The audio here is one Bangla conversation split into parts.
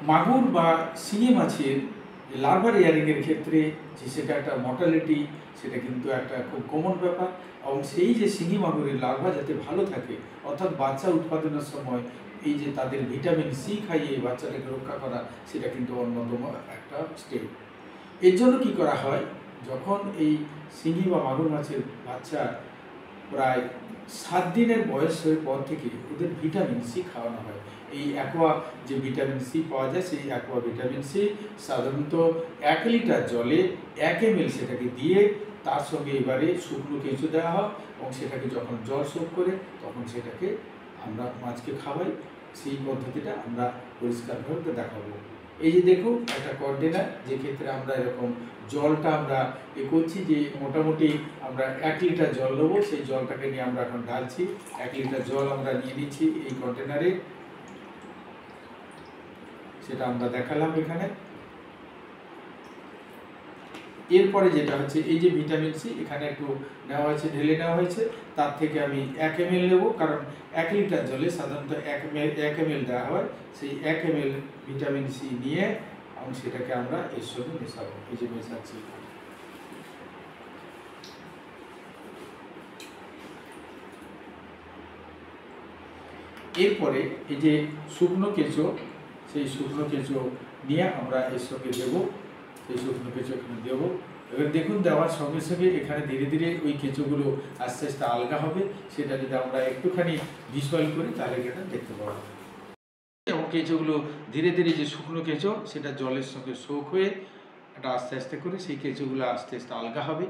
মাগুর বা শিঙি মাছের লার্ভার ইয়ারিংয়ের ক্ষেত্রে যে সেটা একটা মর্টালিটি, সেটা কিন্তু একটা খুব কমন ব্যাপার। এবং সেই যে শিঙি মাগুরের লার্ভা যাতে ভালো থাকে, অর্থাৎ বাচ্চা উৎপাদনের সময় এই যে তাদের ভিটামিন সি খাইয়ে বাচ্চাটাকে রক্ষা করা, সেটা কিন্তু অন্যতম একটা স্টেপ। এর জন্য কী করা হয়, যখন এই শিঙি বা মাগুর মাছের বাচ্চা প্রায় 7 দিনের বয়সের পর থেকে ওদের ভিটামিন সি খাওয়ানো হয়। এই অ্যাকোয়া যে ভিটামিন সি পাওয়া যায়, সেই অ্যাকোয়া ভিটামিন সি সাধারণত 1 লিটার জলে 1 ml সেটাকে দিয়ে তার সঙ্গে এবারে শুকনো কেঁচো দেওয়া হয় এবং সেটাকে যখন জল শোধ করে তখন সেটাকে আমরা মাছকে খাওয়াই। সেই পদ্ধতিটা আমরা পরিষ্কারভাবে দেখাবো। এই যে দেখুন একটা কন্টেনার, যে ক্ষেত্রে আমরা এরকম জলটা আমরা করছি, যে মোটামুটি আমরা 1 লিটার জল নেবো, সেই জলটাকে নিয়ে আমরা এখন ঢালছি। 1 লিটার জল আমরা নিয়ে নিচ্ছি এই কন্টেনারে, সেটা আমরা দেখালাম এখানে। এরপরে যেটা হচ্ছে এই যে ভিটামিন সি এখানে একটু নেওয়া হয়েছে, ঢেলে নেওয়া হয়েছে, তার থেকে আমি 1 ml নেব, কারণ 1 লিটার জলে সাধারণত 1 ml দেওয়া হয়। সেই 1 ml ভিটামিন সি নিয়ে এবং সেটাকে আমরা এর সঙ্গে মেশাবো। এই যে মেশাচ্ছি। এরপরে এই যে শুকনো কেঁচো, সেই শুকনো কেঁচো নিয়ে আমরা এর সঙ্গে দেবো। সেই শুকনো কেঁচো এখানে দেবো। এবার দেখুন দেওয়ার সঙ্গে সঙ্গে এখানে ধীরে ধীরে ওই কেঁচোগুলো আস্তে আস্তে আলগা হবে। সেটা যদি আমরা একটুখানি ভিজুয়াল করি তাহলে এটা দেখতে পাওয়া যাবে। এবং কেঁচোগুলো ধীরে ধীরে যে শুকনো কেঁচো সেটা জলের সঙ্গে সোক হয়ে এটা আস্তে আস্তে করে সেই কেঁচোগুলো আস্তে আস্তে আলগা হবে।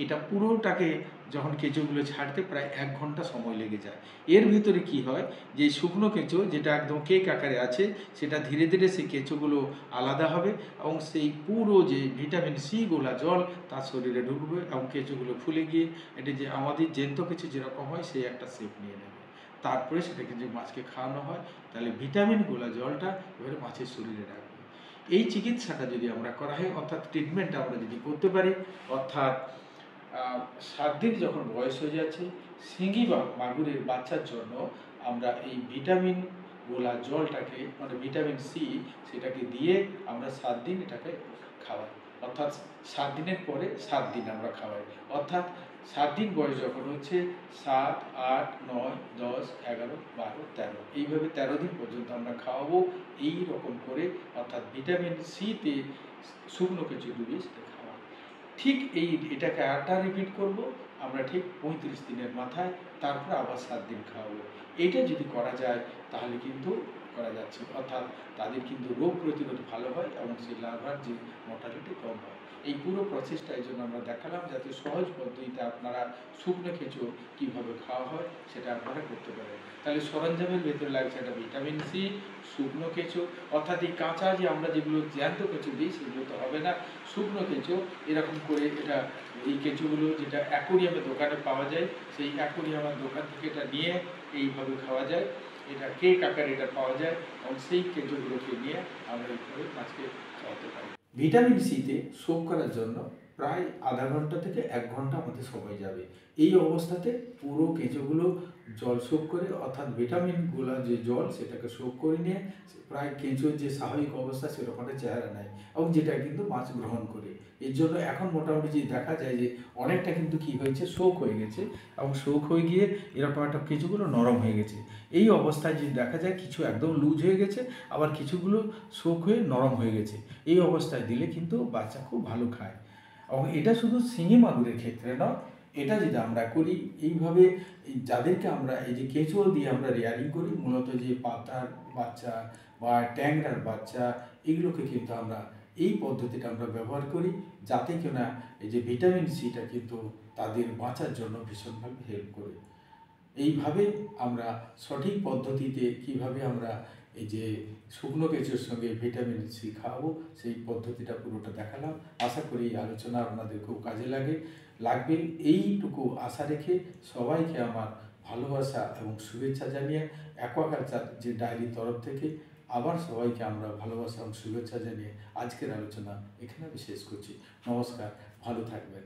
এটা পুরোটাকে যখন কেঁচোগুলো ছাড়তে প্রায় 1 ঘন্টা সময় লেগে যায়। এর ভিতরে কি হয়, যে শুকনো কেঁচো যেটা একদম কেক আকারে আছে, সেটা ধীরে ধীরে সেই কেঁচোগুলো আলাদা হবে এবং সেই পুরো যে ভিটামিন সি গোলা জল তার শরীরে ঢুকবে এবং কেঁচোগুলো ফুলে গিয়ে এটা যে আমাদের জ্যান্ত কেঁচো যেরকম হয় সেই একটা শেপ নিয়ে নেবে। তারপরে সেটাকে যে মাছকে খাওয়ানো হয়, তাহলে ভিটামিন গোলা জলটা এবারে মাছের শরীরে রাখবে। এই চিকিৎসাটা যদি আমরা করা হয়, অর্থাৎ ট্রিটমেন্টটা আমরা যদি করতে পারি, অর্থাৎ 7 দিন যখন বয়স হয়ে যাচ্ছে শিঙি বা মাগুরের বাচ্চার জন্য আমরা এই ভিটামিন গোলা জলটাকে, মানে ভিটামিন সি, সেটাকে দিয়ে আমরা 7 দিন এটাকে খাওয়াই। অর্থাৎ 7 দিনের পরে 7 দিন আমরা খাওয়াই। অর্থাৎ 7 দিন বয়স যখন হচ্ছে 7, 8, 9, 10, 11, 12, 13, এইভাবে 13 দিন পর্যন্ত আমরা খাওয়াবো এই রকম করে। অর্থাৎ ভিটামিন সিতে শুকনো কেঁচো ডুবিয়ে সেটা খাওয়া। ঠিক এটাকে আরেকটা রিপিট করব আমরা ঠিক 35 দিনের মাথায়, তারপর আবার 7 দিন খাওয়াবো। এইটা যদি করা যায় তাহলে কিন্তু করা যাচ্ছে, অর্থাৎ তাদের কিন্তু রোগ প্রতিরোধ ভালো হয় এবং সেই লার্ভার যে মর্টালিটি কম হয়। এই পুরো প্রসেসটা এই জন্য আমরা দেখালাম, যাতে সহজ পদ্ধতিতে আপনারা শুকনো কেঁচো কীভাবে খাওয়া হয় সেটা আপনারা করতে পারেন। তাহলে সরঞ্জামের ভেতরে লাগছে একটা ভিটামিন সি, শুকনো কেঁচো, অর্থাৎ এই কাঁচা যে আমরা যেগুলো জ্যান্ত কেঁচো দিই সেগুলো তো হবে না, শুকনো কেঁচো এরকম করে এটা, এই কেঁচোগুলো যেটা অ্যাকোরিয়ামের দোকানে পাওয়া যায়, সেই অ্যাকোরিয়ামের দোকান থেকে এটা নিয়ে এইভাবে খাওয়া যায়। এটা কেক আকারে এটা পাওয়া যায় এবং সেই কেঁচোগুলোকে নিয়ে আমরা এইভাবে মাছকে খাওয়াতে পারি। ভিটামিন সিতে শোক করার জন্য প্রায় আধা ঘন্টা থেকে 1 ঘন্টা আমাদের সময় যাবে। এই অবস্থাতে পুরো কেঁচোগুলো জল শোক করে, অর্থাৎ ভিটামিনগুলো যে জল সেটাকে শোক করে নিয়ে প্রায় কেঁচোর যে স্বাভাবিক অবস্থা সেরকম একটা চেহারা নেয় এবং যেটা কিন্তু মাছ গ্রহণ করে। এর জন্য এখন মোটামুটি যে দেখা যায় যে অনেকটা কিন্তু কি হয়েছে, শোক হয়ে গেছে এবং শোক হয়ে গিয়ে এরকম একটা কিছুগুলো নরম হয়ে গেছে। এই অবস্থায় যদি দেখা যায় কিছু একদম লুজ হয়ে গেছে, আবার কিছুগুলো শোক হয়ে নরম হয়ে গেছে, এই অবস্থায় দিলে কিন্তু বাচ্চা খুব ভালো খায়। এবং এটা শুধু শিঙি মাগুরের ক্ষেত্রে নয়, এটা যদি আমরা করি এইভাবে, যাদেরকে আমরা এই যে কেঁচো দিয়ে আমরা রেয়ারিং করি, মূলত যে পাতার বাচ্চা বা ট্যাংরার বাচ্চা, এগুলোকে কিন্তু আমরা এই পদ্ধতিটা আমরা ব্যবহার করি, যাতে কিনা এই যে ভিটামিন সিটা কিন্তু তাদের বাঁচার জন্য ভীষণভাবে হেল্প করে। এইভাবে আমরা সঠিক পদ্ধতিতে কিভাবে আমরা এই যে শুকনো কেঁচোর সঙ্গে ভিটামিন সি খাওয়াবো সেই পদ্ধতিটা পুরোটা দেখালাম। আশা করি এই আলোচনা আপনাদের খুব কাজে লাগবে এইটুকু আশা রেখে সবাইকে আমার ভালোবাসা এবং শুভেচ্ছা জানিয়ে অ্যাকোয়াকালচার যে ডায়েরির তরফ থেকে আবার সবাইকে আমরা ভালোবাসা এবং শুভেচ্ছা জানিয়ে আজকের আলোচনা এখানে আমি শেষ করছি। নমস্কার, ভালো থাকবেন।